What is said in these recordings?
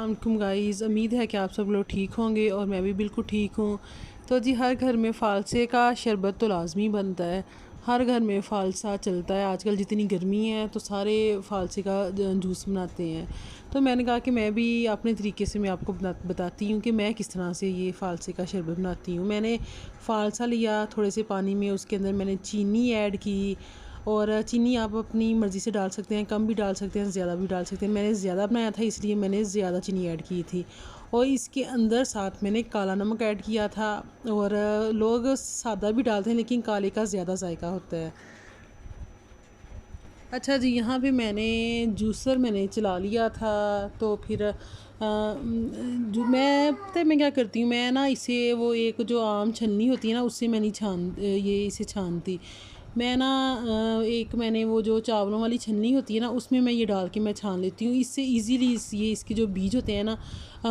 السلام علیکم گائز، امید ہے کہ آپ سب لوگ ٹھیک ہوں گے اور میں بھی بالکل ٹھیک ہوں۔ تو جی ہر گھر میں فالسے کا شربت تو لازمی بنتا ہے، ہر گھر میں فالسا چلتا ہے۔ آج کل جتنی گرمی ہے تو سارے فالسے کا جوس بناتے ہیں، تو میں نے کہا کہ میں بھی اپنے طریقے سے میں آپ کو بتاتی ہوں کہ میں کس طرح سے یہ فالسے کا شربت بناتی ہوں۔ میں نے فالسا لیا تھوڑے سے پانی میں، اس کے اندر میں نے چینی ایڈ کی، اور چینی آپ اپنی مرضی سے ڈال سکتے ہیں، کم بھی ڈال سکتے ہیں، زیادہ بھی ڈال سکتے ہیں۔ میں نے زیادہ بنایا تھا اس لیے میں نے زیادہ چینی ایڈ کی تھی، اور اس کے اندر ساتھ میں نے کالا نمک ایڈ کیا تھا، اور لوگ سادہ بھی ڈالتے ہیں لیکن کالے کا زیادہ ذائقہ ہوتا ہے۔ اچھا جی، یہاں پہ میں نے جوسر چلا لیا تھا، تو پھر جو میں کیا کرتی ہوں، میں نا اسے وہ ایک جو عام چھننی ہوتی ہے نا، اس سے میں نہیں اسے چھانتی۔ میں نا میں نے وہ جو چاولوں والی چھننی ہوتی ہے نا، اس میں یہ ڈال کے میں چھان لیتی ہوں۔ اس سے ایزیلی اس کے جو بیج ہوتے ہیں نا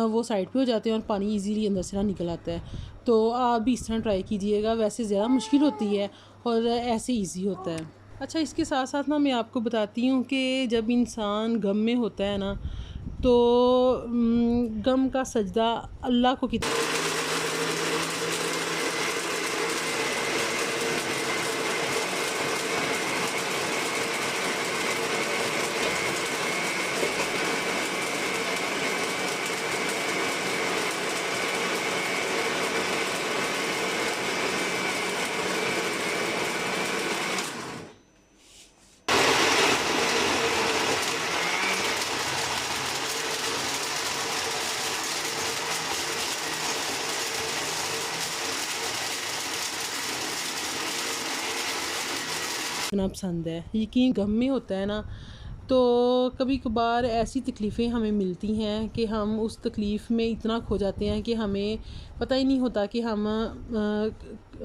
وہ سائڈ پہ ہو جاتے ہیں اور پانی ایزیلی اندر سے نکل آتا ہے۔ تو آپ بھی اس طرح ٹرائی کیجئے گا، ویسے زیادہ مشکل ہوتی ہے اور ایسے ایزی ہوتا ہے۔ اچھا، اس کے ساتھ ساتھ نا میں آپ کو بتاتی ہوں کہ جب انسان غم میں ہوتا ہے نا، تو غم کا سجدہ اللہ کو اتنا پسند ہے۔ یقین غم میں ہوتا ہے نا، تو کبھی کبھار ایسی تکلیفیں ہمیں ملتی ہیں کہ ہم اس تکلیف میں اتنا کھو جاتے ہیں کہ ہمیں پتہ ہی نہیں ہوتا کہ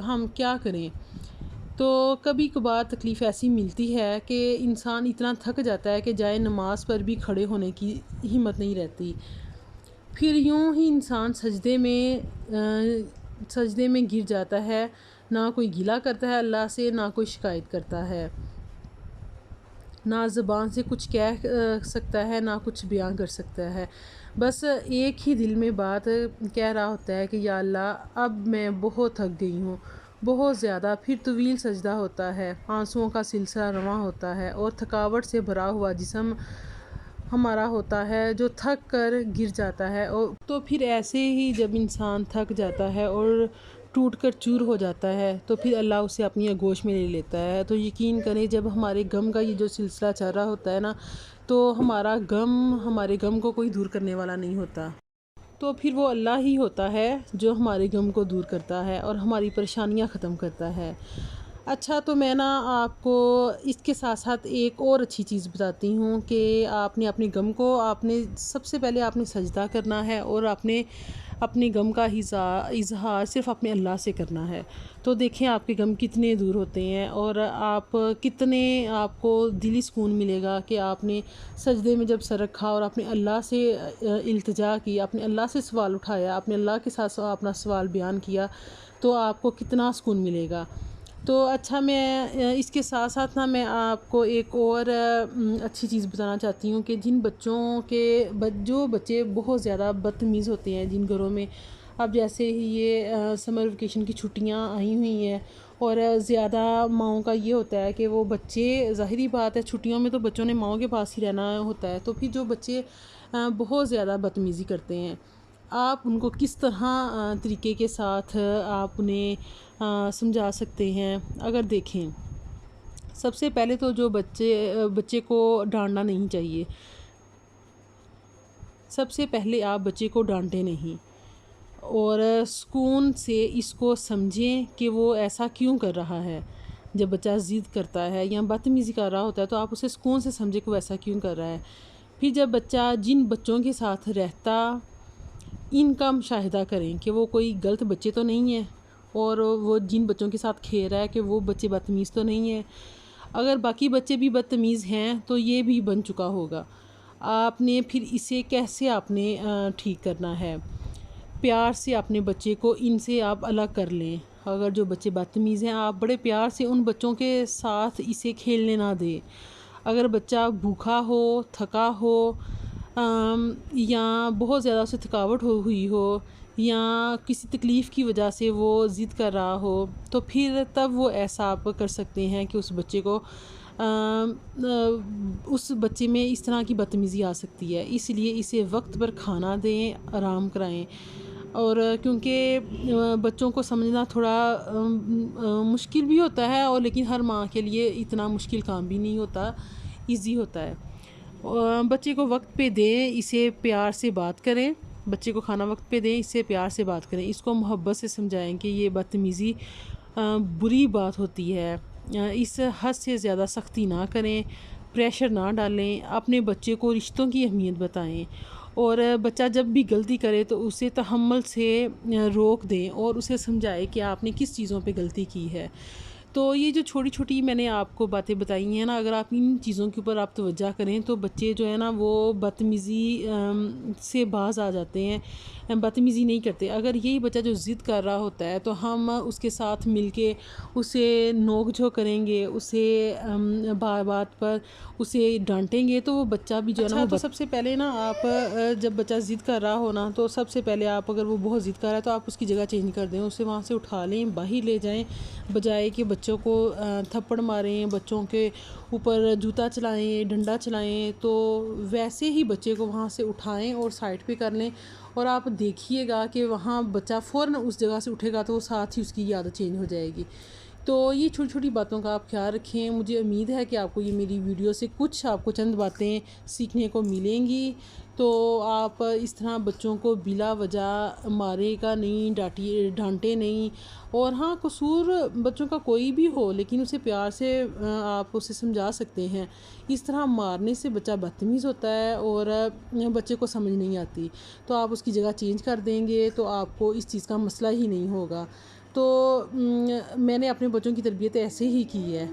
ہم کیا کریں۔ تو کبھی کبھار تکلیف ایسی ملتی ہے کہ انسان اتنا تھک جاتا ہے کہ جائے نماز پر بھی کھڑے ہونے کی ہمت نہیں رہتی، پھر یوں ہی انسان سجدے میں گر جاتا ہے، نہ کوئی گلہ کرتا ہے اللہ سے، نہ کوئی شکایت کرتا ہے، نہ زبان سے کچھ کہہ سکتا ہے، نہ کچھ بیان کر سکتا ہے۔ بس ایک ہی دل میں بات کہہ رہا ہوتا ہے کہ یا اللہ اب میں بہت تھک گئی ہوں، بہت زیادہ۔ پھر طویل سجدہ ہوتا ہے، آنسوؤں کا سلسلہ رواں ہوتا ہے، اور تھکاوٹ سے بھرا ہوا جسم ہمارا ہوتا ہے جو تھک کر گر جاتا ہے۔ اور تو پھر ایسے ہی جب انسان تھک جاتا ہے اور ٹوٹ کر چور ہو جاتا ہے، تو پھر اللہ اسے اپنی آغوش میں لے لیتا ہے۔ تو یقین کریں جب ہمارے غم کا یہ جو سلسلہ چل رہا ہوتا ہے نا، تو ہمارے غم کو کوئی دور کرنے والا نہیں ہوتا، تو پھر وہ اللہ ہی ہوتا ہے جو ہمارے غم کو دور کرتا ہے اور ہماری پریشانیاں ختم کرتا ہے۔ اچھا، تو میں نا آپ کو اس کے ساتھ ساتھ ایک اور اچھی چیز بتاتی ہوں کہ آپ نے اپنے غم کو سب سے پہلے آپ نے سجدہ کرنا ہے، اور اپنے غم کا اظہار صرف اپنے اللہ سے کرنا ہے۔ تو دیکھیں آپ کے غم کتنے دور ہوتے ہیں، اور آپ کو دلی سکون ملے گا کہ آپ نے سجدے میں جب سر رکھا اور اپنے اللہ سے التجا کی، اپنے اللہ سے سوال اٹھایا، اپنے اللہ کے ساتھ اپنا سوال بیان کیا، تو آپ کو کتنا سکون ملے گا۔ تو اچھا، میں اس کے ساتھ ساتھ نا میں آپ کو ایک اور اچھی چیز بتانا چاہتی ہوں کہ جو بچے بہت زیادہ بدتمیز ہوتے ہیں جن گھروں میں اب جیسے ہی یہ سمر ویکیشن کی چھٹیاں آئی ہوئی ہیں، اور زیادہ ماؤں کا یہ ہوتا ہے کہ وہ بچے، ظاہری بات ہے چھٹیوں میں تو بچوں نے ماؤں کے پاس ہی رہنا ہوتا ہے، تو پھر جو بچے بہت زیادہ بدتمیزی کرتے ہیں، آپ ان کو کس طرح طریقے کے ساتھ آپ انہیں سمجھا سکتے ہیں؟ اگر دیکھیں، سب سے پہلے تو جو بچے کو ڈانٹنا نہیں چاہیے۔ سب سے پہلے آپ بچے کو ڈانٹیں نہیں، اور سکون سے اس کو سمجھیں کہ وہ ایسا کیوں کر رہا ہے۔ جب بچہ ضد کرتا ہے یا بدتمیزی کر رہا ہوتا ہے تو آپ اسے سکون سے سمجھیں کہ وہ ایسا کیوں کر رہا ہے۔ پھر جب بچہ جن بچوں کے ساتھ رہتا، ان کا مشاہدہ کریں کہ وہ کوئی غلط بچے تو نہیں ہیں، اور وہ جن بچوں کے ساتھ کھیل رہا ہے کہ وہ بچے بدتمیز تو نہیں ہیں۔ اگر باقی بچے بھی بدتمیز ہیں تو یہ بھی بن چکا ہوگا۔ آپ نے پھر اسے کیسے ٹھیک کرنا ہے؟ پیار سے اپنے بچے کو ان سے آپ الگ کر لیں۔ اگر جو بچے بدتمیز ہیں، آپ بڑے پیار سے ان بچوں کے ساتھ اسے کھیلنے نہ دیں۔ اگر بچہ بھوکا ہو، تھکا ہو، یا بہت زیادہ اسے تھکاوٹ ہوئی ہو یا کسی تکلیف کی وجہ سے وہ ضد کر رہا ہو، تو پھر تب وہ ایسا آپ کر سکتے ہیں کہ اس بچے کو اس بچے میں اس طرح کی بدتمیزی آ سکتی ہے، اس لیے اسے وقت پر کھانا دیں، آرام کرائیں۔ اور کیونکہ بچوں کو سمجھنا تھوڑا مشکل بھی ہوتا ہے، اور لیکن ہر ماں کے لیے اتنا مشکل کام بھی نہیں ہوتا، ایزی ہوتا ہے۔ بچے کو وقت پہ دیں، اسے پیار سے بات کریں، بچے کو کھانا وقت پہ دیں، اس سے پیار سے بات کریں، اس کو محبت سے سمجھائیں کہ یہ بدتمیزی بری بات ہوتی ہے، اس حد سے زیادہ سختی نہ کریں، پریشر نہ ڈالیں، اپنے بچے کو رشتوں کی اہمیت بتائیں، اور بچہ جب بھی غلطی کرے تو اسے تحمل سے روک دیں اور اسے سمجھائے کہ آپ نے کس چیزوں پہ غلطی کی ہے۔ تو یہ جو چھوٹی چھوٹی میں نے آپ کو باتیں بتائی ہیں نا، اگر آپ ان چیزوں کے اوپر آپ توجہ کریں تو بچے جو ہے نا وہ بدتمیزی سے باز آ جاتے ہیں، بدتمیزی نہیں کرتے۔ اگر یہی بچہ جو ضد کر رہا ہوتا ہے تو ہم اس کے ساتھ مل کے اسے نوک جھوک کریں گے، اسے بار بات پر اسے ڈانٹیں گے، تو وہ بچہ بھی جو ہے نا تو سب سے پہلے نا آپ جب بچہ ضد کر رہا ہو نا، تو سب سے پہلے آپ اگر وہ بہت ضد کر رہا ہے تو آپ اس کی جگہ چینج کر دیں، اسے وہاں سے اٹھا لیں، باہر لے جائیں، بجائے کہ بچوں کو تھپڑ ماریں، بچوں کے اوپر جوتا چلائیں، ڈنڈا چلائیں۔ تو ویسے ہی بچے کو وہاں سے اٹھائیں اور سائڈ پہ کر لیں، اور آپ دیکھیے گا کہ وہاں بچہ فوراً اس جگہ سے اٹھے گا تو وہ ساتھ ہی اس کی عادت چینج ہو جائے گی۔ تو یہ چھوٹی چھوٹی باتوں کا آپ خیال رکھیں۔ مجھے امید ہے کہ آپ کو یہ میری ویڈیو سے کچھ آپ کو چند باتیں سیکھنے کو ملیں گی، تو آپ اس طرح بچوں کو بلا وجہ مارے گا نہیں، ڈانٹے نہیں۔ اور ہاں، قصور بچوں کا کوئی بھی ہو لیکن اسے پیار سے آپ اسے سمجھا سکتے ہیں۔ اس طرح مارنے سے بچہ بدتمیز ہوتا ہے اور بچے کو سمجھ نہیں آتی، تو آپ اس کی جگہ چینج کر دیں گے تو آپ کو اس چیز کا مسئلہ ہی نہیں ہوگا۔ تو میں نے اپنے بچوں کی تربیت ایسے ہی کی ہے،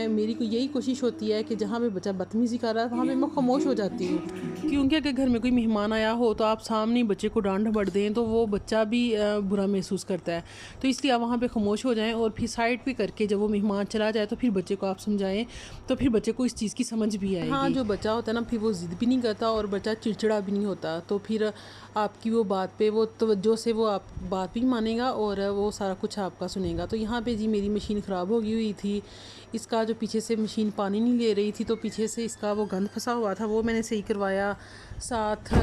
میری کو یہی کوشش ہوتی ہے کہ جہاں پہ بچہ بدتمیزی کر رہا ہے وہاں پہ میں خاموش ہو جاتی ہوں، کیونکہ اگر گھر میں کوئی مہمان آیا ہو تو آپ سامنے بچے کو ڈانٹ ڈپٹ دیں تو وہ بچہ بھی برا محسوس کرتا ہے، تو اس لیے آپ وہاں پہ خاموش ہو جائیں، اور پھر سائڈ پہ کر کے جب وہ مہمان چلا جائے تو پھر بچے کو آپ سمجھائیں، تو پھر بچے کو اس چیز کی سمجھ بھی آئے گی۔ ہاں، جو بچہ ہوتا ہے نا پھر وہ ضد بھی نہیں کرتا اور بچہ چڑچڑا بھی نہیں ہوتا، تو پھر آپ کی وہ بات پہ وہ توجہ سے وہ آپ بات بھی مانے گا اور وہ سارا کچھ آپ کا سنے گا۔ تو یہاں پہ جی میری مشین خراب ہو گئی ہوئی تھی، اس کا جو پیچھے سے مشین پانی نہیں لے رہی تھی تو پیچھے سے اس کا وہ گند پھنسا ہوا تھا، وہ میں نے صحیح کروایا، ساتھ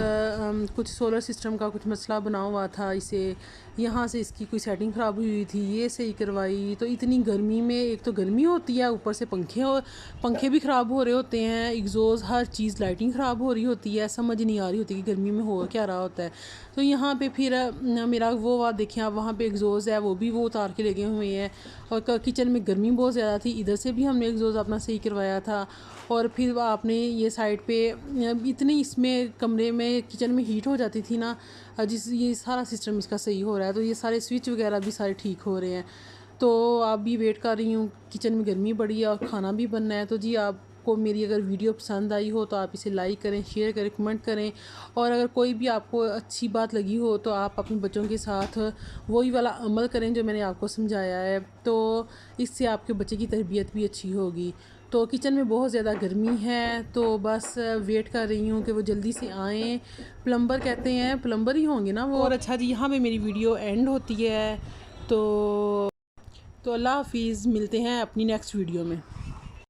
کچھ سولر سسٹم کا کچھ مسئلہ بنا ہوا تھا، اسے یہاں سے اس کی کوئی سیٹنگ خراب ہوئی ہوئی تھی، یہ صحیح کروائی۔ تو اتنی گرمی میں ایک تو گرمی ہوتی ہے، اوپر سے پنکھے بھی خراب ہو رہے ہوتے ہیں، ایگزوز ہر چیز لائٹنگ خراب ہو رہی ہوتی ہے، سمجھ نہیں آ رہی ہوتی کہ گرمی میں ہو کیا رہا ہوتا ہے۔ تو یہاں پہ پھر میرا وہ دیکھیں آپ، وہاں پہ ایگزوز ہے وہ بھی وہ اتار کے لگے ہوئے ہیں، اور کچن میں گرمی بہت زیادہ تھی، ادھر سے بھی ہم نے ایگزوز اپنا صحیح کروایا تھا، اور پھر آپ نے یہ سائڈ پہ اتنی اس میں کمرے میں کچن میں ہیٹ ہو جاتی تھی نا، یہ سارا سسٹم اس کا صحیح ہو رہا ہے، تو یہ سارے سوئچ وغیرہ بھی سارے ٹھیک ہو رہے ہیں۔ تو آپ بھی ویٹ کر رہی ہوں، کچن میں گرمی بڑی ہے اور کھانا بھی بننا ہے، تو جی آپ کو میری اگر ویڈیو پسند آئی ہو تو آپ اسے لائک کریں، شیئر کریں، کمنٹ کریں، اور اگر کوئی بھی آپ کو اچھی بات لگی ہو تو آپ اپنے بچوں کے ساتھ وہی والا عمل کریں جو میں نے آپ کو سمجھایا ہے، تو اس سے آپ کے بچے کی تربیت بھی اچھی ہوگی۔ تو کچن میں بہت زیادہ گرمی ہے، تو بس ویٹ کر رہی ہوں کہ وہ جلدی سے آئیں، پلمبر کہتے ہیں، پلمبر ہی ہوں گے نا وہ۔ اور اچھا جی، یہاں پہ میری ویڈیو اینڈ ہوتی ہے، تو اللہ حافظ، ملتے ہیں اپنی نیکسٹ ویڈیو میں۔